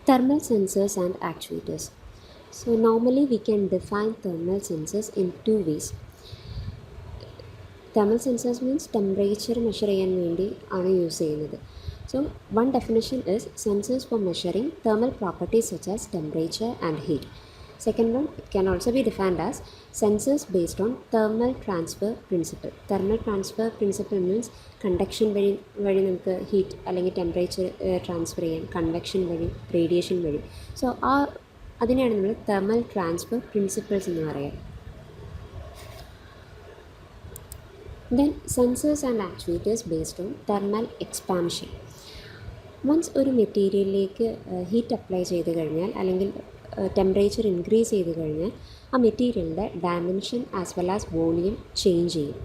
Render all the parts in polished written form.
Thermal sensors and actuators. So normally we can define thermal sensors in two ways. Thermal sensors means temperature measure ചെയ്യാൻ വേണ്ടി ആണ് use ചെയ്യുന്നത്. So one definition is sensors for measuring thermal properties such as temperature and heat. Second one, it can also be defined as sensors based on thermal transfer principle. Thermal transfer principle means conduction വഴി നമുക്ക് heat അല്ലെങ്കിൽ temperature transfer ചെയ്യാം, convection വഴി, radiation വഴി. So അതിനെയാണ് നമ്മൾ thermal transfer principles എന്ന് പറയുക. Then sensors and actuators based on thermal expansion. Once ഒരു മെറ്റീരിയലിലേക്ക് ഹീറ്റ് അപ്ലൈ ചെയ്ത് കഴിഞ്ഞാൽ അല്ലെങ്കിൽ ടെമ്പറേച്ചർ ഇൻക്രീസ് ചെയ്ത് കഴിഞ്ഞാൽ ആ മെറ്റീരിയലിൻ്റെ dimension as well as volume change ചെയ്യും.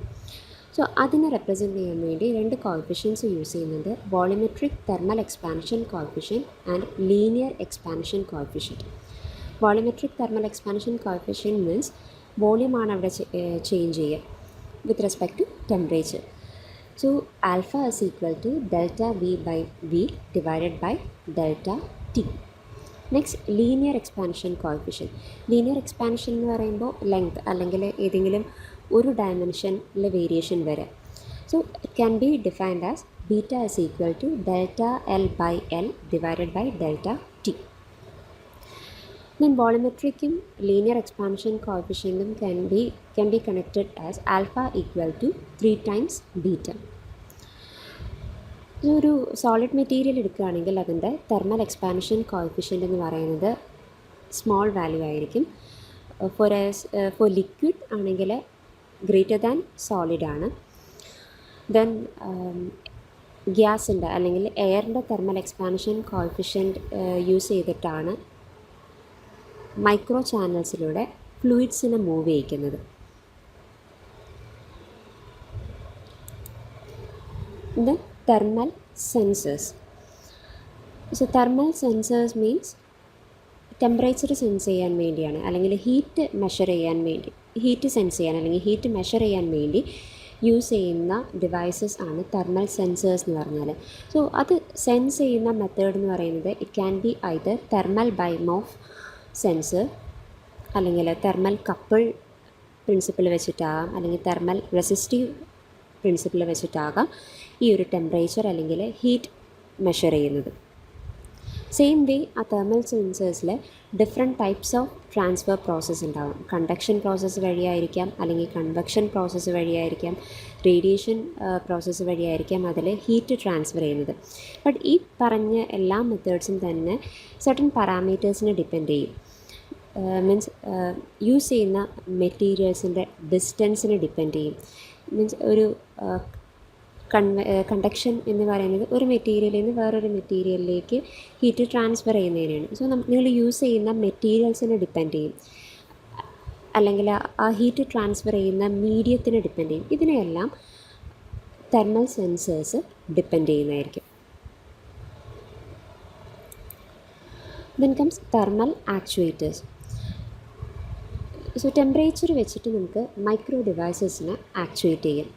സോ അതിനെ റെപ്രസെൻറ്റ് ചെയ്യാൻ വേണ്ടി രണ്ട് കോഎഫിഷ്യൻസ് യൂസ് ചെയ്യുന്നുണ്ട്: volumetric thermal expansion coefficient and linear expansion coefficient. Volumetric thermal expansion coefficient means വോളിയമാണ് അവിടെ ചേഞ്ച് ചെയ്യുക with respect to temperature. So alpha is equal to delta V by V divided by delta T. Next, linear expansion coefficient. Linear expansion എന്ന് പറയുമ്പോൾ length അല്ലെങ്കിൽ ഏതെങ്കിലും ഒരു ഡയമെൻഷനിൽ variation വരാം. So it can be defined as beta is equal to delta L by L divided by delta T. Then volumetricum linear expansion coefficient can be connected as alpha equal to 3 times beta. ഒരു solid material എടുക്കുകയാണെങ്കിൽ അതിൻ്റെ thermal expansion coefficient എന്ന് പറയുന്നത് small value ആയിരിക്കും. For liquid ആണെങ്കിൽ greater than solid ആണ്. Then ഗ്യാസിൻ്റെ അല്ലെങ്കിൽ എയറിൻ്റെ തെർമൽ എക്സ്പാൻഷൻ കോഎഫിഷ്യൻ്റ് യൂസ് ചെയ്തിട്ടാണ് മൈക്രോ ചാനൽസിലൂടെ ഫ്ലൂയിഡ്സിനെ മൂവ് ചെയ്യിക്കുന്നത്. Then thermal sensors. So thermal sensors means temperature sense ചെയ്യാൻ വേണ്ടിയാണ് അല്ലെങ്കിൽ ഹീറ്റ് മെഷർ ചെയ്യാൻ വേണ്ടി, ഹീറ്റ് സെൻസ് ചെയ്യാൻ അല്ലെങ്കിൽ ഹീറ്റ് മെഷർ ചെയ്യാൻ വേണ്ടി യൂസ് ചെയ്യുന്ന ഡിവൈസസ് ആണ് തെർമൽ സെൻസേഴ്സ് എന്ന് പറഞ്ഞാൽ. സോ അത് സെൻസ് ചെയ്യുന്ന മെത്തേഡ് എന്ന് പറയുന്നത് it can be either thermal bimorph sensor അല്ലെങ്കിൽ തെർമൽ കപ്പിൾ പ്രിൻസിപ്പിൾ വെച്ചിട്ടാകാം അല്ലെങ്കിൽ തെർമൽ റെസിസ്റ്റീവ് പ്രിൻസിപ്പിൾ വെച്ചിട്ടാകാം ഈ ഒരു ടെമ്പറേച്ചർ അല്ലെങ്കിൽ ഹീറ്റ് മെഷർ ചെയ്യുന്നത്. സെയിം വേ ആ തെർമൽ സെൻസേഴ്സിൽ different types of transfer process ഉണ്ടാകും. കണ്ടക്ഷൻ പ്രോസസ്സ് വഴിയായിരിക്കാം അല്ലെങ്കിൽ കൺവെക്ഷൻ പ്രോസസ്സ് വഴിയായിരിക്കാം, റേഡിയേഷൻ പ്രോസസ്സ് വഴിയായിരിക്കാം അതിൽ ഹീറ്റ് ട്രാൻസ്ഫർ ചെയ്യുന്നത്. ബട്ട് ഈ പറഞ്ഞ എല്ലാ മെത്തേഡ്സും തന്നെ സർട്ടൻ പാരാമീറ്റേഴ്സിനെ ഡിപ്പെൻഡ് ചെയ്യും. മീൻസ് യൂസ് ചെയ്യുന്ന മെറ്റീരിയൽസിൻ്റെ ഡിസ്റ്റൻസിനെ ഡിപ്പെൻഡ് ചെയ്യും. മീൻസ് ഒരു കണ്ടക്ഷൻ എന്ന് പറയുന്നത് ഒരു മെറ്റീരിയലിൽ നിന്ന് വേറൊരു മെറ്റീരിയലിലേക്ക് ഹീറ്റ് ട്രാൻസ്ഫർ ചെയ്യുന്നതിനാണ്. സോ നിങ്ങൾ യൂസ് ചെയ്യുന്ന മെറ്റീരിയൽസിനെ ഡിപ്പെൻഡ് ചെയ്യും അല്ലെങ്കിൽ ആ ഹീറ്റ് ട്രാൻസ്ഫർ ചെയ്യുന്ന മീഡിയത്തിനെ ഡിപ്പെൻഡ് ചെയ്യും. ഇതിനെയെല്ലാം തെർമൽ സെൻസേഴ്സ് ഡിപ്പെൻഡ് ചെയ്യുന്നതായിരിക്കും. Then comes thermal actuators. So temperature വെച്ചിട്ട് നമുക്ക് മൈക്രോ ഡിവൈസസിനെ ആക്ച്വേറ്റ് ചെയ്യാം.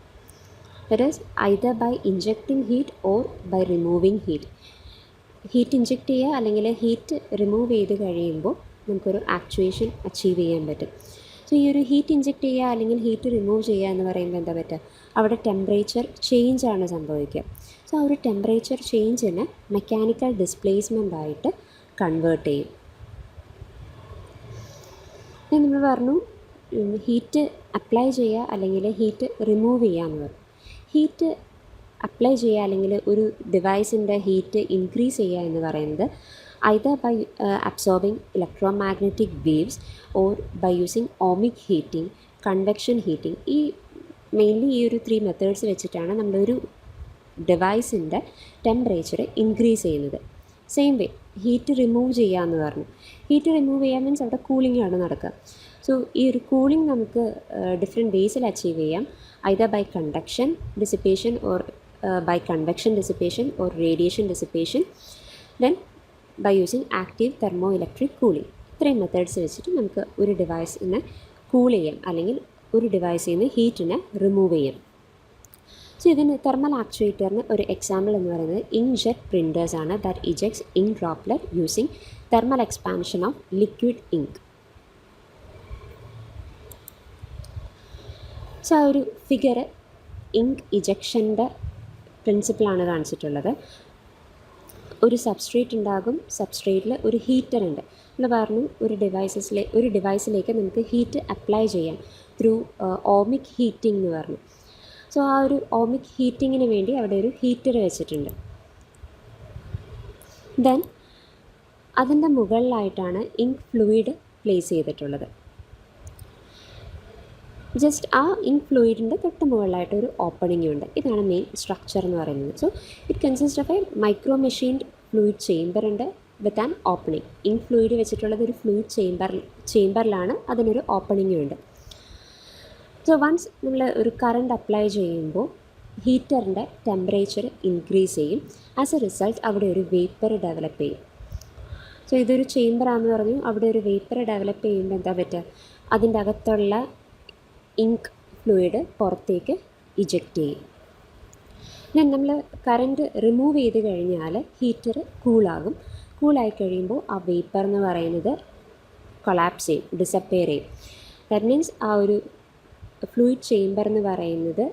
That is either by injecting heat or by removing heat. Heat inject ചെയ്യുക അല്ലെങ്കിൽ ഹീറ്റ് റിമൂവ് ചെയ്ത് കഴിയുമ്പോൾ നമുക്കൊരു ആക്ച്വേഷൻ അച്ചീവ് ചെയ്യാൻ പറ്റും. സോ ഈ ഒരു ഹീറ്റ് ഇഞ്ചെക്റ്റ് ചെയ്യുക അല്ലെങ്കിൽ ഹീറ്റ് റിമൂവ് ചെയ്യുക എന്ന് പറയുമ്പോൾ എന്താ പറ്റുക, അവിടെ ടെമ്പറേച്ചർ ചേഞ്ച് ആണ് സംഭവിക്കുക. സോ ആ ഒരു ടെമ്പറേച്ചർ ചേഞ്ചിനെ മെക്കാനിക്കൽ ഡിസ്പ്ലേസ്മെൻ്റ് ആയിട്ട് കൺവേർട്ട് ചെയ്യും. നമ്മൾ പറഞ്ഞു ഹീറ്റ് അപ്ലൈ ചെയ്യുക അല്ലെങ്കിൽ ഹീറ്റ് റിമൂവ് ചെയ്യുക എന്ന് പറഞ്ഞു. ഹീറ്റ് അപ്ലൈ ചെയ്യുക അല്ലെങ്കിൽ ഒരു ഡിവൈസിൻ്റെ ഹീറ്റ് ഇൻക്രീസ് ചെയ്യുക എന്ന് പറയുന്നത് either by absorbing electromagnetic waves or by using ohmic heating, convection heating. ഈ മെയിൻലി ഈ ഒരു 3 മെത്തേഡ്സ് വെച്ചിട്ടാണ് നമ്മളൊരു ഡിവൈസിൻ്റെ ടെമ്പറേച്ചർ ഇൻക്രീസ് ചെയ്യുന്നത്. സെയിം വേ ഹീറ്റ് റിമൂവ് ചെയ്യുക എന്ന് പറഞ്ഞു. ഹീറ്റ് റിമൂവ് ചെയ്യുക മീൻസ് അവിടെ കൂളിംഗ് ആണ് നടക്കുക. സോ ഈ ഒരു കൂളിംഗ് നമുക്ക് ഡിഫറെൻറ്റ് വേസിൽ അച്ചീവ് ചെയ്യാം. either by conduction dissipation or by convection dissipation or radiation dissipation, then by using active thermoelectric cooling. ഇത്രയും മെത്തേഡ്സ് വെച്ചിട്ട് നമുക്ക് ഒരു ഡിവൈസിനെ കൂൾ ചെയ്യാം അല്ലെങ്കിൽ ഒരു ഡിവൈസിൽ നിന്ന് ഹീറ്റിനെ റിമൂവ് ചെയ്യാം. സോ ഇതിന് തെർമൽ ആക്ച്വേറ്ററിന് ഒരു എക്സാമ്പിൾ എന്ന് പറയുന്നത് ഇങ്ക് ജെറ്റ് പ്രിൻറ്റേഴ്സ് ആണ് that ejects ink droplet using thermal expansion of liquid ink. So ആ ഒരു ഫിഗർ ഇങ്ക് ഇജക്ഷൻ്റെ പ്രിൻസിപ്പിളാണ് കാണിച്ചിട്ടുള്ളത്. ഒരു സബ്സ്ട്രേറ്റ് ഉണ്ടാകും, സബ്സ്ട്രേറ്റിൽ ഒരു ഹീറ്റർ ഉണ്ട്. നമ്മൾ പറഞ്ഞു ഒരു ഡിവൈസിലേക്ക് നമുക്ക് ഹീറ്റ് അപ്ലൈ ചെയ്യാം ത്രൂ ഓമിക് ഹീറ്റിംഗ് എന്ന് പറഞ്ഞു. സോ ആ ഒരു ഓമിക് ഹീറ്റിങ്ങിന് വേണ്ടി അവിടെ ഒരു ഹീറ്റർ വെച്ചിട്ടുണ്ട്. ദെൻ അതിൻ്റെ മുകളിലായിട്ടാണ് ഇങ്ക് ഫ്ലൂയിഡ് പ്ലേസ് ചെയ്തിട്ടുള്ളത്. ജസ്റ്റ് ആ ഇങ്ക് ഫ്ലൂയിഡിൻ്റെ തൊട്ട് മുകളിലായിട്ട് ഒരു ഓപ്പണിംഗ് ഉണ്ട്. ഇതാണ് മെയിൻ സ്ട്രക്ചർ എന്ന് പറയുന്നത്. So it consist of a micro machined fluid chamber ഉണ്ട് with an opening. Ink fluid വെച്ചിട്ടുള്ളത് ഒരു ഫ്ലൂയിഡ് ചേംബറിലാണ്, അതിനൊരു ഓപ്പണിംഗും ഉണ്ട്. സോ വൺസ് നമ്മൾ ഒരു കറണ്ട് അപ്ലൈ ചെയ്യുമ്പോൾ ഹീറ്ററിൻ്റെ ടെമ്പറേച്ചർ ഇൻക്രീസ് ചെയ്യും. ആസ് എ റിസൾട്ട് അവിടെ ഒരു വേപ്പർ ഡെവലപ്പ് ചെയ്യും. സോ ഇതൊരു ചേംബറാണെന്ന് പറഞ്ഞു, അവിടെ ഒരു വേപ്പർ ഡെവലപ്പ് ചെയ്യുമ്പോൾ എന്താ പറ്റുക, അതിൻ്റെ അകത്തുള്ള ഇങ്ക് ഫ്ലൂയിഡ് പുറത്തേക്ക് ഇജക്റ്റ് ചെയ്യും. ദെൻ നമ്മൾ കറണ്ട് റിമൂവ് ചെയ്ത് കഴിഞ്ഞാൽ ഹീറ്റർ കൂളാകും. കൂളായി കഴിയുമ്പോൾ ആ വേപ്പർ എന്ന് പറയുന്നത് കൊളാപ്സ് ചെയ്യും, ഡിസപ്പിയർ ചെയ്യും. ദാറ്റ് മീൻസ് ആ ഒരു ഫ്ലൂയിഡ് ചേംബർ എന്ന് പറയുന്നത്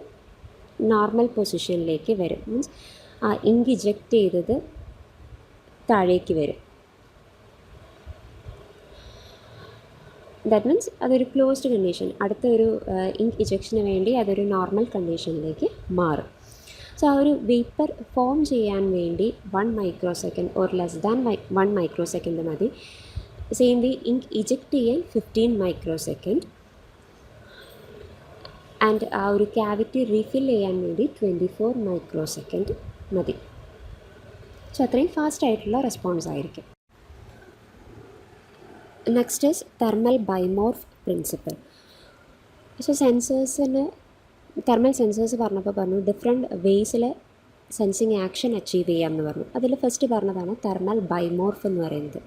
നോർമൽ പൊസിഷനിലേക്ക് വരും. മീൻസ് ആ ഇങ്ക് ഇജക്റ്റ് ചെയ്തത് താഴേക്ക് വരും. ദാറ്റ് മീൻസ് അതൊരു ക്ലോസ്ഡ് കണ്ടീഷൻ, അടുത്ത ഒരു ഇങ്ക് ഇജക്ഷന് വേണ്ടി അതൊരു നോർമൽ കണ്ടീഷനിലേക്ക് മാറും. സോ ആ ഒരു വേപ്പർ ഫോം ചെയ്യാൻ വേണ്ടി 1 micro second or less than 1 micro second മതി. സെയിം വേ ഇങ്ക് ഇജക്റ്റ് ചെയ്യാൻ 15 മൈക്രോ സെക്കൻഡ് ആൻഡ് ആ ഒരു ക്യാവിറ്റി റീഫിൽ ചെയ്യാൻ വേണ്ടി 24 മൈക്രോ സെക്കൻഡ് മതി. സോ അത്രയും ഫാസ്റ്റ് ആയിട്ടുള്ള റെസ്പോൺസ് ആയിരിക്കും. Next is thermal bimorph principle. So thermal sensors പറഞ്ഞപ്പോൾ പറഞ്ഞു ഡിഫറെൻറ്റ് വേസിൽ സെൻസിങ് ആക്ഷൻ അച്ചീവ് ചെയ്യാമെന്ന് പറഞ്ഞു. അതിൽ ഫസ്റ്റ് പറഞ്ഞതാണ് തെർമൽ ബൈമോർഫ് എന്ന് പറയുന്നത്.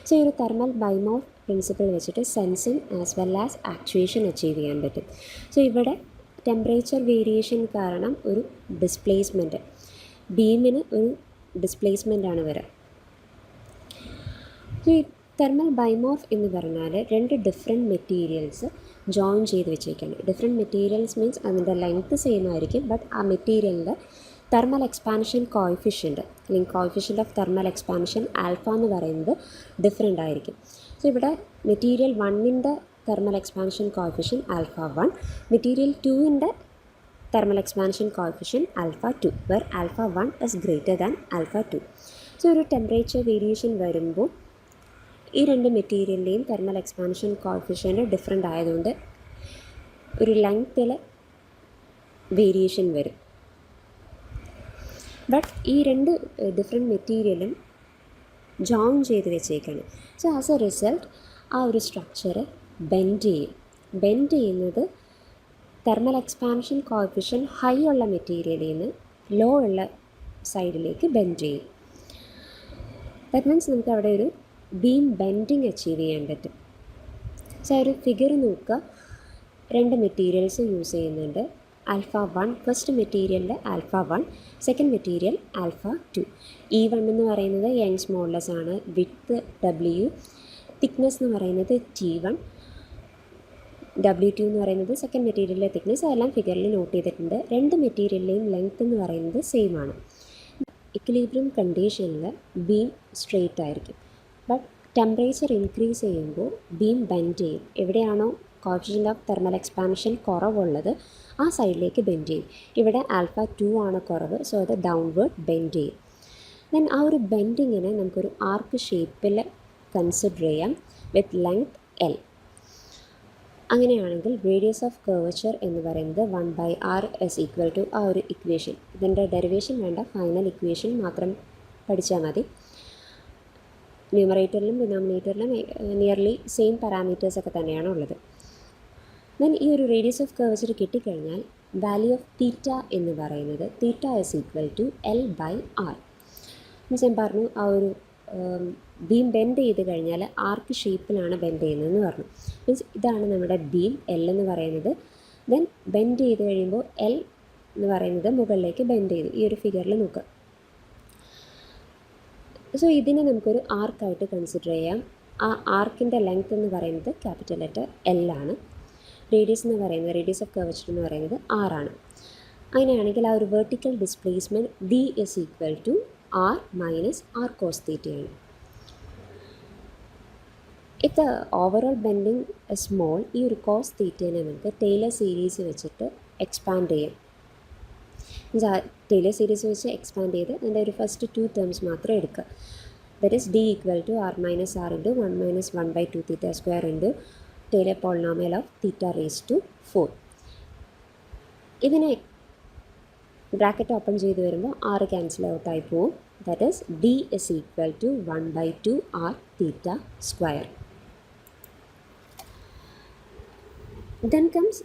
സോ ഈ ഒരു തെർമൽ ബൈമോർഫ് പ്രിൻസിപ്പിൾ വെച്ചിട്ട് sensing as well as actuation achieve ചെയ്യാൻ പറ്റും. സോ ഇവിടെ ടെമ്പറേച്ചർ വേരിയേഷൻ കാരണം ഒരു ഡിസ്പ്ലേസ്മെൻറ്റ്, ബീമിന് ഒരു ഡിസ്പ്ലേസ്മെൻ്റാണ് വരിക. സോ ഈ തെർമൽ ബൈമോർഫ് എന്ന് പറഞ്ഞാൽ 2 ഡിഫറെൻറ്റ് മെറ്റീരിയൽസ് ജോയിൻ ചെയ്ത് വെച്ചേക്കാണ്. ഡിഫറെൻറ്റ് മെറ്റീരിയൽസ് മീൻസ് അതിൻ്റെ ലെങ്ത്ത് സെയിം ആയിരിക്കും, ബട്ട് ആ മെറ്റീരിയലിൻ്റെ തെർമൽ എക്സ്പാൻഷൻ കോഎഫിഷ്യൻറ്റ് അല്ലെങ്കിൽ coefficient of thermal expansion alpha എന്ന് പറയുന്നത് ഡിഫറെൻ്റ് ആയിരിക്കും. സോ ഇവിടെ മെറ്റീരിയൽ 1ൻ്റെ thermal expansion coefficient alpha 1, material 2ൻ്റെ thermal expansion coefficient alpha 2, where alpha 1 is greater than alpha 2. So ഒരു ടെമ്പറേച്ചർ വേരിയേഷൻ വരുമ്പോൾ ഈ 2 മെറ്റീരിയലിൻ്റെയും തെർമൽ എക്സ്പാൻഷൻ കോഎഫിഷ്യൻറ്റ് ഡിഫറെൻ്റ് ആയതുകൊണ്ട് ഒരു ലെങ്ത്തിൽ വേരിയേഷൻ വരും. ബട്ട് ഈ 2 ഡിഫറെൻറ്റ് മെറ്റീരിയലും ജോയിൻ ചെയ്ത് വെച്ചേക്കാണ്. സോ ആസ് എ റിസൾട്ട് ആ ഒരു സ്ട്രക്ചർ ബെൻഡ് ചെയ്യും. ബെൻഡ് ചെയ്യുന്നത് തെർമൽ എക്സ്പാൻഷൻ കോഎഫിഷ്യൻ ഹൈ ഉള്ള മെറ്റീരിയലിൽ നിന്ന് ലോ ഉള്ള സൈഡിലേക്ക് ബെൻഡ് ചെയ്യും. ദാറ്റ് മീൻസ് നമുക്ക് അവിടെ ഒരു ബീം ബെൻഡിങ് അച്ചീവ് ചെയ്യാൻ പറ്റും. സോ ഒരു ഫിഗർ നോക്കുക, 2 മെറ്റീരിയൽസ് യൂസ് ചെയ്യുന്നുണ്ട്. ആൽഫ 1 ഫസ്റ്റ് മെറ്റീരിയലിൻ്റെ alpha 1, second material alpha 2. E1 എന്ന് പറയുന്നത് യങ്സ് മോഡുലസ് ആണ്, വിഡ്ത്ത് W, തിക്നെസ് എന്ന് പറയുന്നത് T1, W2 എന്ന് പറയുന്നത് സെക്കൻഡ് മെറ്റീരിയലിലെ തിക്നെസ്. അതെല്ലാം ഫിഗറിൽ നോട്ട് ചെയ്തിട്ടുണ്ട്. 2 മെറ്റീരിയലിലെയും ലെങ്ത്ത് എന്ന് പറയുന്നത് സെയിം ആണ്. ഇക്വിലിബ്രിയം കണ്ടീഷനിൽ ബീം സ്ട്രെയിറ്റ് ആയിരിക്കും. ബട്ട് ടെമ്പറേച്ചർ ഇൻക്രീസ് ചെയ്യുമ്പോൾ ബീം ബെൻഡ് ചെയ്യും. എവിടെയാണോ കോഎഫിഷ്യൻ്റ് ഓഫ് തെർമൽ എക്സ്പാൻഷൻ കുറവുള്ളത് ആ സൈഡിലേക്ക് ബെൻഡ് ചെയ്യും. ഇവിടെ ആൽഫ 2 ആണ് കുറവ്, സോ അത് ഡൗൺവേർഡ് ബെൻഡ് ചെയ്യും. ദെൻ ആ ഒരു ബെൻഡിങ്ങിനെ നമുക്കൊരു ആർക്ക് ഷേപ്പിൽ കൺസിഡർ ചെയ്യാം വിത്ത് ലെങ്ത് L. അങ്ങനെയാണെങ്കിൽ റേഡിയസ് ഓഫ് കർവച്ചർ എന്ന് പറയുന്നത് 1/r ഇസ് ഈക്വൽ ടു ആ ഒരു ഇക്വേഷൻ. ഇതിൻ്റെ ഡെറിവേഷൻ വേണ്ട, ഫൈനൽ ഇക്വേഷൻ മാത്രം പഠിച്ചാൽ മതി. ന്യൂമറേറ്ററിലും ഡിനോമിനേറ്ററിലും നിയർലി സെയിം പാരാമീറ്റേഴ്സൊക്കെ തന്നെയാണ് ഉള്ളത്. ദെൻ ഈ ഒരു റേഡിയസ് ഓഫ് കർവച്ചർ കിട്ടിക്കഴിഞ്ഞാൽ വാല്യൂ ഓഫ് തീറ്റ എന്ന് പറയുന്നത് theta is equal to L/r. Means ഞാൻ പറഞ്ഞു ആ ഒരു ബീം ബെൻഡ് ചെയ്ത് കഴിഞ്ഞാൽ ആർക്ക് ഷേപ്പിലാണ് ബെൻഡ് ചെയ്യുന്നതെന്ന് പറഞ്ഞു. മീൻസ് ഇതാണ് നമ്മുടെ ബീം L എന്ന് പറയുന്നത്. ദെൻ ബെൻഡ് ചെയ്ത് കഴിയുമ്പോൾ L എന്ന് പറയുന്നത് മുകളിലേക്ക് ബെൻഡ് ചെയ്തു. ഈ ഒരു ഫിഗറിൽ നോക്കുക. സോ ഇതിനെ നമുക്കൊരു ആർക്കായിട്ട് കൺസിഡർ ചെയ്യാം. ആ ആർക്കിൻ്റെ ലെങ്ത് എന്ന് പറയുന്നത് ക്യാപിറ്റൽ ലെറ്റർ L ആണ്. റേഡിയസ് എന്ന് പറയുന്നത്, റേഡിയസ് ഓഫ് കർവച്ചർ എന്ന് പറയുന്നത് R ആണ്. അങ്ങനെയാണെങ്കിൽ ആ ഒരു vertical displacement D is equal to R minus R cos theta ആണ്. If the overall bending is small, ഈ ഒരു കോസ് തീറ്റേനെ നമുക്ക് ടൈലർ സീരീസ് വെച്ചിട്ട് എക്സ്പാൻഡ് ചെയ്യാം. ടൈലർ സീരീസ് വെച്ച് എക്സ്പാൻഡ് ചെയ്ത് അതിൻ്റെ ഒരു ഫസ്റ്റ് 2 ടേംസ് മാത്രം എടുക്കുക. That is D equal to R minus R into 1 minus 1 by 2 theta square into Taylor polynomial of theta raised to 4. ഇതിനെ ബ്രാക്കറ്റ് ഓപ്പൺ ചെയ്ത് വരുമ്പോൾ R ക്യാൻസൽ ഔട്ടായി പോവും. That is D is equal to 1 by 2 R theta square. Then comes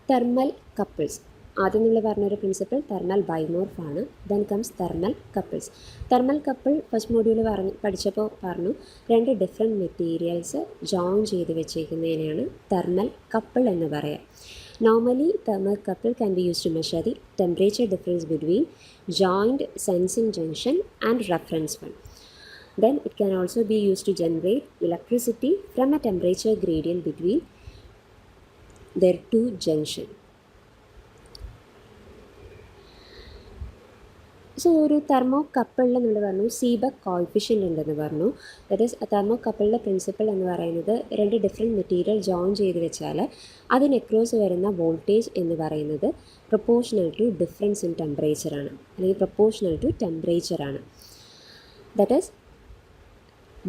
thermal couples. ആദ്യം നമ്മൾ പറഞ്ഞൊരു principle thermal ബൈമോർഫ് ആണ്. Then comes thermal couples. Thermal couple first module പഠിച്ചപ്പോൾ പറഞ്ഞു 2 ഡിഫറെൻറ്റ് മെറ്റീരിയൽസ് ജോയിൻ ചെയ്ത് വെച്ചേക്കുന്നതിനെയാണ് തെർമൽ കപ്പിൾ എന്ന് പറയുക. Normally thermal couple can be use to measure the temperature difference between joined sensing junction and reference one. Then it can also be used to generate electricity from a temperature gradient between their two junction. So ഒരു thermo കപ്പിളിൽ നമ്മൾ പറഞ്ഞു സീബക്ക് coefficient ഉണ്ടെന്ന് പറഞ്ഞു. That is thermo കപ്പിളിൻ്റെ principle എന്ന് പറയുന്നത് 2 different material join ചെയ്ത് വെച്ചാൽ അതിന് അക്രോസ് വരുന്ന വോൾട്ടേജ് എന്ന് പറയുന്നത് പ്രൊപ്പോർഷണൽ ടു ഡിഫറൻസ് ഇൻ ടെമ്പറേച്ചറാണ്, അല്ലെങ്കിൽ പ്രൊപ്പോർഷണൽ ടു ടെമ്പറേച്ചറാണ്. That is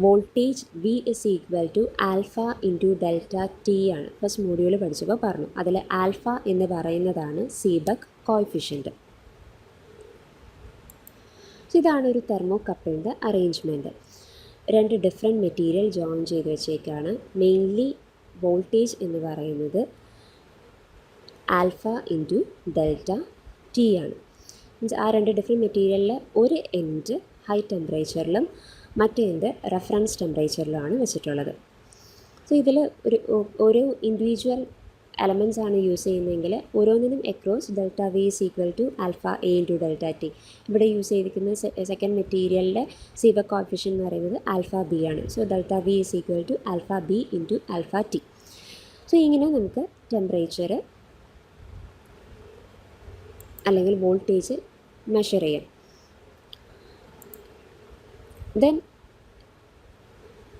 voltage V is equal to alpha into delta T ആണ്. ഫസ്റ്റ് മോഡ്യൂൾ പഠിച്ചപ്പോൾ പറഞ്ഞു. അതിൽ ആൽഫ എന്ന് പറയുന്നതാണ് സീബക്ക് കോയിഫിഷ്യൻ്റ്. ഇതാണ് ഒരു തെർമോ കപ്പിളിൻ്റെ അറേഞ്ച്മെൻറ്റ്. 2 ഡിഫറെൻറ്റ് മെറ്റീരിയൽ ജോയിൻ ചെയ്ത് വെച്ചേക്കാണ്. മെയിൻലി വോൾട്ടേജ് എന്ന് പറയുന്നത് ആൽഫ ഇൻറ്റു ഡെൽറ്റ T ആണ്. മീൻസ് ആ 2 ഡിഫറെൻറ്റ് മെറ്റീരിയലിൽ ഒരു എൻഡ് ഹൈ ടെമ്പറേച്ചറിലും മറ്റേ എൻഡ് റെഫറൻസ് ടെമ്പറേച്ചറിലുമാണ് വെച്ചിട്ടുള്ളത്. സോ ഇതിൽ ഒരു ഇൻഡിവിജ്വൽ എലമെൻറ്റ്സ് ആണ് യൂസ് ചെയ്യുന്നതെങ്കിൽ ഓരോന്നിനും across delta V is equal to alpha A into delta T. ഇവിടെ യൂസ് ചെയ്തിരിക്കുന്ന സെക്കൻഡ് മെറ്റീരിയലിൻ്റെ സീബക്ക് കോഎഫിഷ്യൻ്റ് എന്ന് പറയുന്നത് ആൽഫ B ആണ്. So delta V is equal to alpha B into alpha T. So ഇങ്ങനെ നമുക്ക് ടെമ്പറേച്ചർ അല്ലെങ്കിൽ വോൾട്ടേജ് മെഷർ ചെയ്യാം. ദെൻ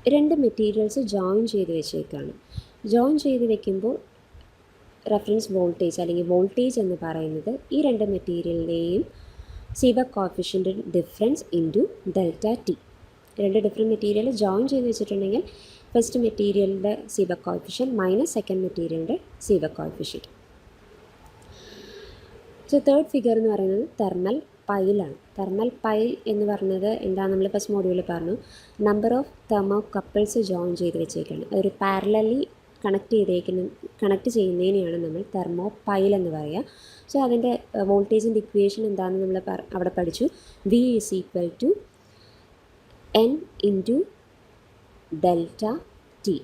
2 മെറ്റീരിയൽസ് ജോയിൻ ചെയ്ത് വെച്ചേക്കാണ്. ജോയിൻ ചെയ്ത് വെക്കുമ്പോൾ റെഫറൻസ് വോൾട്ടേജ് അല്ലെങ്കിൽ വോൾട്ടേജ് എന്ന് പറയുന്നത് ഈ 2 മെറ്റീരിയലിൻ്റെയും Seebeck coefficient difference into delta T. 2 different material join ചെയ്ത് വെച്ചിട്ടുണ്ടെങ്കിൽ ഫസ്റ്റ് മെറ്റീരിയലിൻ്റെ സീബക്ക് കോഎഫിഷ്യൻ്റ് മൈനസ് സെക്കൻഡ് മെറ്റീരിയലിൻ്റെ Seebeck coefficient. So third figure എന്ന് പറയുന്നത് തെർമൽ പൈലാണ്. തെർമൽ പൈൽ എന്ന് പറഞ്ഞത് എന്താ, നമ്മൾ ഫസ്റ്റ് മോഡ്യൂളിൽ പറഞ്ഞു number of thermo couples join ചെയ്ത് വെച്ചേക്കാണ്. അതൊരു പാരലലി കണക്ട് ചെയ്യുന്നതിനെയാണ് നമ്മൾ തെർമോ പൈൽ എന്ന് പറയുക. സോ അതിൻ്റെ വോൾട്ടേജിൻ്റെ ഇക്വേഷൻ എന്താണെന്ന് നമ്മൾ അവിടെ പഠിച്ചു. V is equal to N into delta T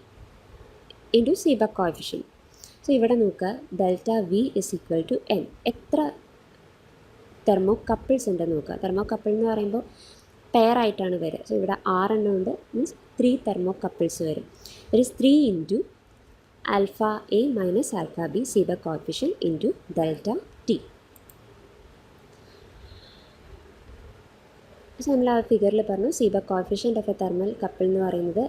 into Seebeck coefficient. So ഇവിടെ നോക്കുക, delta V is equal to N. എത്ര തെർമോ കപ്പിൾസ് ഉണ്ടെന്ന് നോക്കുക. തെർമോ കപ്പിൾ എന്ന് പറയുമ്പോൾ പെയർ ആയിട്ടാണ് വരിക. സോ ഇവിടെ 6 എണ്ണം ഉണ്ട്, മീൻസ് 3 തെർമോ കപ്പിൾസ് വരും. That is 3 into alpha A minus alpha B Seebeck coefficient into delta T. So നമ്മൾ ആ ഫിഗറിൽ പറഞ്ഞു Seebeck coefficient of a thermal couple എന്ന് പറയുന്നത്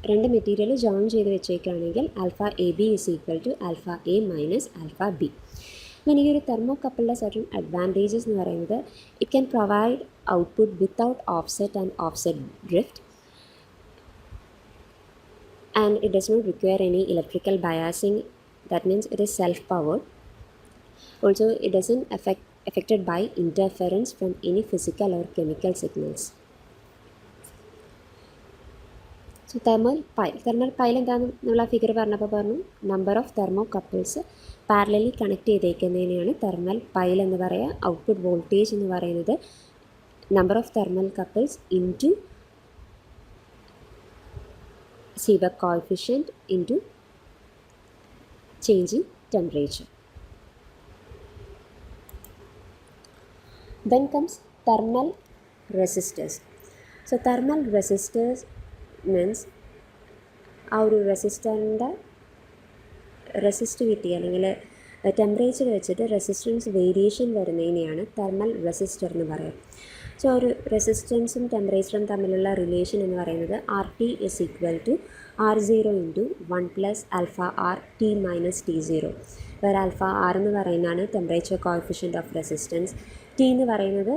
2 മെറ്റീരിയൽ ജോയിൻ ചെയ്ത് വെച്ചേക്കുകയാണെങ്കിൽ alpha AB is equal to alpha A minus alpha B. അങ്ങനെ ഈ ഒരു തെർമോ കപ്പിളിൻ്റെ സർട്ടൻ അഡ്വാൻറ്റേജസ് എന്ന് പറയുന്നത് it can provide output without offset and offset drift, and it does not require any electrical biasing. That means it is self-powered. Also, it doesn't affected by interference from any physical or chemical signals. So thermal pile എന്താണെന്ന് നമ്മൾ ആ figure പറഞ്ഞപ്പോൾ പറഞ്ഞു number of thermocouples parallelly connect ചെയ്തേക്കുന്നതിനെയാണ് thermal pile എന്ന് പറയുക. Output voltage എന്ന് പറയുന്നത് number of thermal couples into Seebeck coefficient into change in temperature. Then comes thermal resistors. So thermal resistors means ആ ഒരു റെസിസ്റ്ററിൻ്റെ റെസിസ്റ്റിവിറ്റി അല്ലെങ്കിൽ ടെമ്പറേച്ചർ വെച്ചിട്ട് resistance variation വരുന്നതിനെയാണ് thermal resistor എന്ന് പറയുക. സോ ഒരു റെസിസ്റ്റൻസും ടെമ്പറേച്ചറും തമ്മിലുള്ള റിലേഷൻ എന്ന് പറയുന്നത് RT is equal to R0 into 1 plus alpha R T minus T0, വേറെ ആൽഫ ആർ എന്ന് പറയുന്നതാണ് temperature coefficient of resistance, T എന്ന് പറയുന്നത്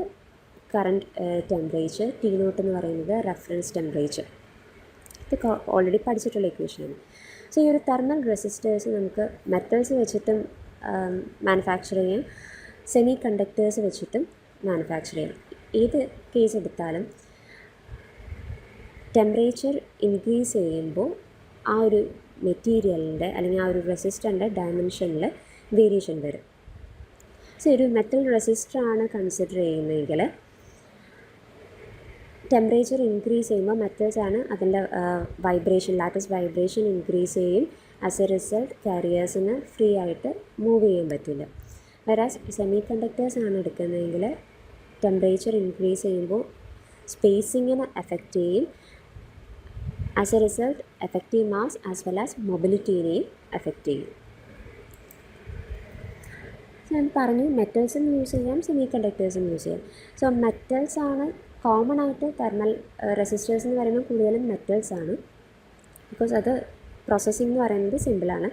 കറണ്ട് ടെമ്പറേച്ചർ, T നോട്ട് എന്ന് പറയുന്നത് റെഫറൻസ് ടെമ്പറേച്ചർ. ഇത് ഓൾറെഡി പഠിച്ചിട്ടുള്ള ഇക്വേഷനാണ്. സോ ഈ ഒരു തെർമൽ റെസിസ്റ്റേഴ്സ് നമുക്ക് മെറ്റൽസ് വെച്ചിട്ടും മാനുഫാക്ചർ ചെയ്യാം, സെമി കണ്ടക്ടേഴ്സ് വെച്ചിട്ടും മാനുഫാക്ചർ ചെയ്യാം. ഏത് കേസ് എടുത്താലും ടെമ്പറേച്ചർ ഇൻക്രീസ് ചെയ്യുമ്പോൾ ആ ഒരു മെറ്റീരിയലിൻ്റെ അല്ലെങ്കിൽ ആ ഒരു റെസിസ്റ്ററിൻ്റെ ഡയമെൻഷനിൽ വേരിയേഷൻ വരും. സോ ഒരു മെറ്റൽ റെസിസ്റ്ററാണ് കൺസിഡർ ചെയ്യുന്നതെങ്കിൽ ടെമ്പറേച്ചർ ഇൻക്രീസ് ചെയ്യുമ്പോൾ മെറ്റൽസാണ് അതിൻ്റെ വൈബ്രേഷൻ, ലാറ്റസ്റ്റ് വൈബ്രേഷൻ ഇൻക്രീസ് ചെയ്യും. ആസ് എ റിസൾട്ട് കാരിയേഴ്സിന് ഫ്രീ ആയിട്ട് മൂവ് ചെയ്യാൻ പറ്റില്ല. വേറാസ് സെമി കണ്ടക്ടേഴ്സ് ആണ് എടുക്കുന്നതെങ്കിൽ ടെമ്പറേച്ചർ ഇൻക്രീസ് ചെയ്യുമ്പോൾ സ്പേസിങ്ങിനെ എഫക്റ്റ് ചെയ്യും. As a result effective mass as well as മൊബിലിറ്റീനെയും എഫക്റ്റ് ചെയ്യും. ഞാൻ പറഞ്ഞു മെറ്റൽസും യൂസ് ചെയ്യാം, സെമി കണ്ടക്ടേഴ്സും യൂസ് ചെയ്യാം. സോ മെറ്റൽസ് ആണ് കോമൺ ആയിട്ട് തെർമൽ റെസിസ്റ്റേഴ്സ് എന്ന് പറയുമ്പോൾ കൂടുതലും മെറ്റൽസ് ആണ്. ബിക്കോസ് അത് പ്രോസസ്സിംഗ് എന്ന് പറയുന്നത് സിമ്പിളാണ്.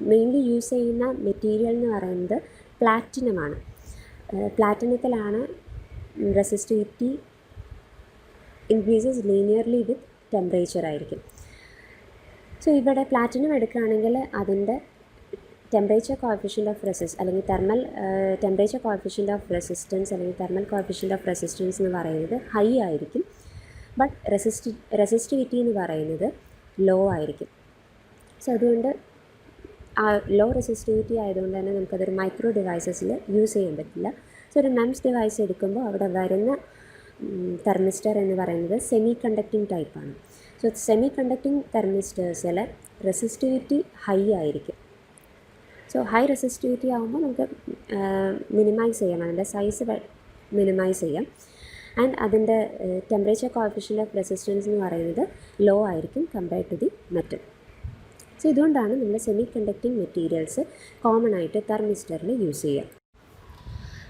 മെയിൻലി യൂസ് ചെയ്യുന്ന മെറ്റീരിയൽ എന്ന് പറയുന്നത് പ്ലാറ്റിനമാണ്. പ്ലാറ്റിനത്തിലാണ് resistivity increases linearly with temperature ആയിരിക്കും. സോ ഇവിടെ പ്ലാറ്റിനം എടുക്കുകയാണെങ്കിൽ അതിൻ്റെ ടെമ്പറേച്ചർ കോഎഫിഷ്യൻ്റ് ഓഫ് അല്ലെങ്കിൽ ടെമ്പറേച്ചർ കോഎഫിഷ്യൻ്റ് ഓഫ് റെസിസ്റ്റൻസ് അല്ലെങ്കിൽ തെർമൽ കോഎഫിഷ്യൻ്റ് ഓഫ് റെസിസ്റ്റൻസ് എന്ന് പറയുന്നത് ഹൈ ആയിരിക്കും. ബട്ട് റെസിസ്റ്റിവിറ്റി എന്ന് പറയുന്നത് ലോ ആയിരിക്കും. സോ അതുകൊണ്ട് ആ ലോ റെസിസ്റ്റിവിറ്റി ആയതുകൊണ്ട് തന്നെ നമുക്കതൊരു മൈക്രോ ഡിവൈസസിൽ യൂസ് ചെയ്യാൻ പറ്റില്ല. സോ ഒരു മെംസ് ഡിവൈസ് എടുക്കുമ്പോൾ അവിടെ വരുന്ന തെർമിസ്റ്റർ എന്ന് പറയുന്നത് സെമി കണ്ടക്റ്റിംഗ് ടൈപ്പാണ്. സോ സെമി കണ്ടക്റ്റിംഗ് തെർമിസ്റ്റേഴ്സിൽ റെസിസ്റ്റിവിറ്റി ഹൈ ആയിരിക്കും. സോ ഹൈ റെസിസ്റ്റിവിറ്റി ആകുമ്പോൾ നമുക്ക് മിനിമൈസ് ചെയ്യാം, അതിൻ്റെ സൈസ് മിനിമൈസ് ചെയ്യാം. ആൻഡ് അതിൻ്റെ ടെമ്പറേച്ചർ കോഎഫിഷ്യൻ്റ് ഓഫ് റെസിസ്റ്റൻസ് എന്ന് പറയുന്നത് ലോ ആയിരിക്കും compared to the metal. So ഇതുകൊണ്ടാണ് നമ്മൾ സെമി കണ്ടക്റ്റിംഗ് മെറ്റീരിയൽസ് കോമൺ ആയിട്ട് തെർമിസ്റ്ററിൽ യൂസ് ചെയ്യുക.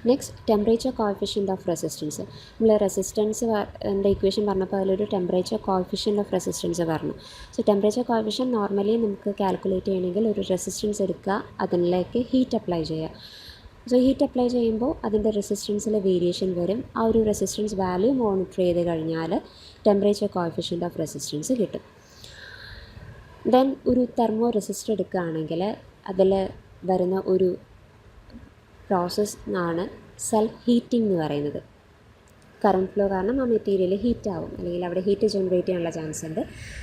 Next temperature coefficient of resistance. നമ്മൾ റെസിസ്റ്റൻസ് എൻ്റെ ഇക്വേഷൻ പറഞ്ഞപ്പോൾ അതിലൊരു ടെമ്പറേച്ചർ കോഎഫിഷ്യൻ്റ് ഓഫ് റെസിസ്റ്റൻസ് പറഞ്ഞു. സോ ടെമ്പറേച്ചർ കോഎഫിഷ്യൻ്റ് നോർമലി നമുക്ക് കാൽക്കുലേറ്റ് ചെയ്യണമെങ്കിൽ ഒരു റെസിസ്റ്റൻസ് എടുക്കുക, അതിലേക്ക് ഹീറ്റ് അപ്ലൈ ചെയ്യുക. സോ ഹീറ്റ് അപ്ലൈ ചെയ്യുമ്പോൾ അതിൻ്റെ റെസിസ്റ്റൻസിൽ വേരിയേഷൻ വരും. ആ ഒരു റെസിസ്റ്റൻസ് വാല്യൂ മോണിറ്റർ ചെയ്ത് കഴിഞ്ഞാൽ ടെമ്പറേച്ചർ കോഎഫിഷ്യൻ്റ് ഓഫ് റെസിസ്റ്റൻസ് കിട്ടും. ദെൻ ഒരു തെർമോ റെസിസ്റ്റർ എടുക്കുകയാണെങ്കിൽ അതിൽ വരുന്ന ഒരു പ്രോസസ്സ് ആണ് സെൽഫ് ഹീറ്റിംഗ് എന്ന് പറയുന്നത്. കറണ്ട് ഫ്ലോ കാരണം ആ മെറ്റീരിയൽ ഹീറ്റ് ആവും, അല്ലെങ്കിൽ അവിടെ ഹീറ്റ് ജനറേറ്റ് ചെയ്യാനുള്ള ചാൻസ് ഉണ്ട്.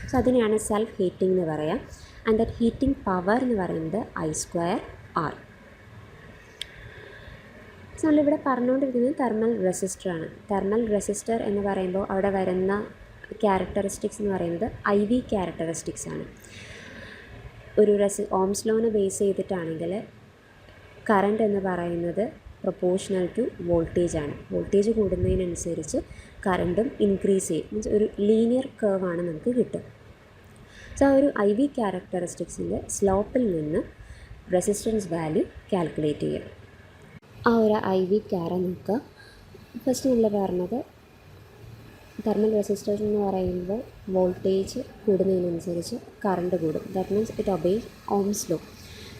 സോ അതിനെയാണ് സെൽഫ് ഹീറ്റിംഗ് എന്ന് പറയുക. ആൻഡ് ദറ്റ് ഹീറ്റിംഗ് പവർ എന്ന് പറയുന്നത് I²R. സോ നമ്മളിവിടെ പറഞ്ഞുകൊണ്ടിരിക്കുന്നത് തെർമൽ റെസിസ്റ്ററാണ്. തെർമൽ റെസിസ്റ്റർ എന്ന് പറയുമ്പോൾ അവിടെ വരുന്ന ക്യാരക്ടറിസ്റ്റിക്സ് എന്ന് പറയുന്നത് IV ക്യാരക്ടറിസ്റ്റിക്സ് ആണ്. ഒരു ഓംസ് ലോനെ ബേസ് ചെയ്തിട്ടാണെങ്കിൽ കറണ്ട് എന്ന് പറയുന്നത് പ്രൊപ്പോർഷണൽ ടു വോൾട്ടേജ് ആണ്. വോൾട്ടേജ് കൂടുന്നതിനനുസരിച്ച് കറണ്ടും ഇൻക്രീസ് ചെയ്യും. മീൻസ് ഒരു ലീനിയർ കർവാണ് നമുക്ക് കിട്ടുക. സോ ആ ഒരു IV ക്യാരക്ടറിസ്റ്റിക്സിൻ്റെ സ്ലോപ്പിൽ നിന്ന് റെസിസ്റ്റൻസ് വാല്യൂ കാൽക്കുലേറ്റ് ചെയ്യുക. ആ ഒരു IV ക്യാര നോക്കുക. ഫസ്റ്റ് നമ്മൾ പറഞ്ഞത് തെർമൽ റെസിസ്റ്റർ എന്ന് പറയുമ്പോൾ വോൾട്ടേജ് കൂടുന്നതിനനുസരിച്ച് കറണ്ട് കൂടും. That means it obeys Ohm's law.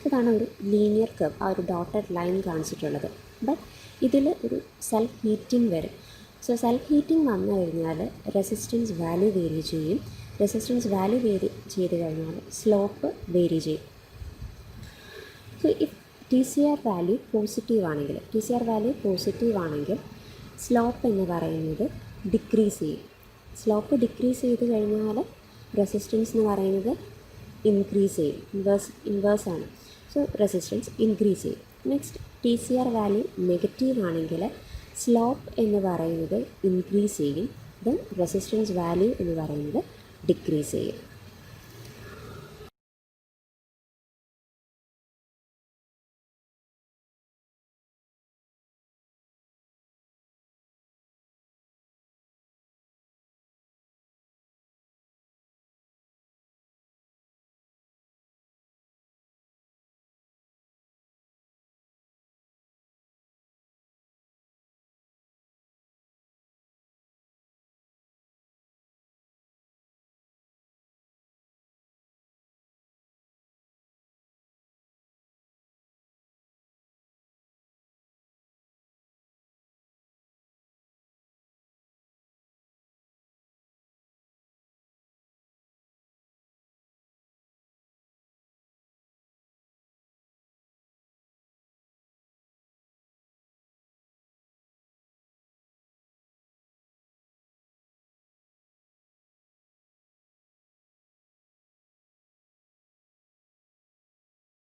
ഇതാണ് ഒരു ലീനിയർ കർവ്, ആ ഒരു ഡോട്ടഡ് ലൈൻ കാണിച്ചിട്ടുള്ളത്. ബട്ട് ഇതിൽ ഒരു സെൽഫ് ഹീറ്റിംഗ് വരും. സോ സെൽഫ് ഹീറ്റിംഗ് വന്നു കഴിഞ്ഞാൽ റെസിസ്റ്റൻസ് വാല്യൂ വേരി ചെയ്യും. റെസിസ്റ്റൻസ് വാല്യൂ വേരി ചെയ്ത് കഴിഞ്ഞാൽ സ്ലോപ്പ് വേരി ചെയ്യും. So if TCR value positive ആണെങ്കിൽ സ്ലോപ്പ് എന്ന് പറയുന്നത് ഡിക്രീസ് ചെയ്യും. സ്ലോപ്പ് ഡിക്രീസ് ചെയ്ത് കഴിഞ്ഞാൽ റെസിസ്റ്റൻസ് എന്ന് പറയുന്നത് ഇൻക്രീസ് ചെയ്യും. ഇൻവേഴ്സ് ആണ്. സോ റെസിസ്റ്റൻസ് ഇൻക്രീസ് ചെയ്യും. നെക്സ്റ്റ് TCR വാല്യൂ നെഗറ്റീവ് ആണെങ്കിൽ സ്ലോപ്പ് എന്ന് പറയുന്നത് ഇൻക്രീസ് ചെയ്യും. ദെൻ റെസിസ്റ്റൻസ് വാല്യൂ എന്ന് പറയുന്നത് ഡിക്രീസ് ചെയ്യും.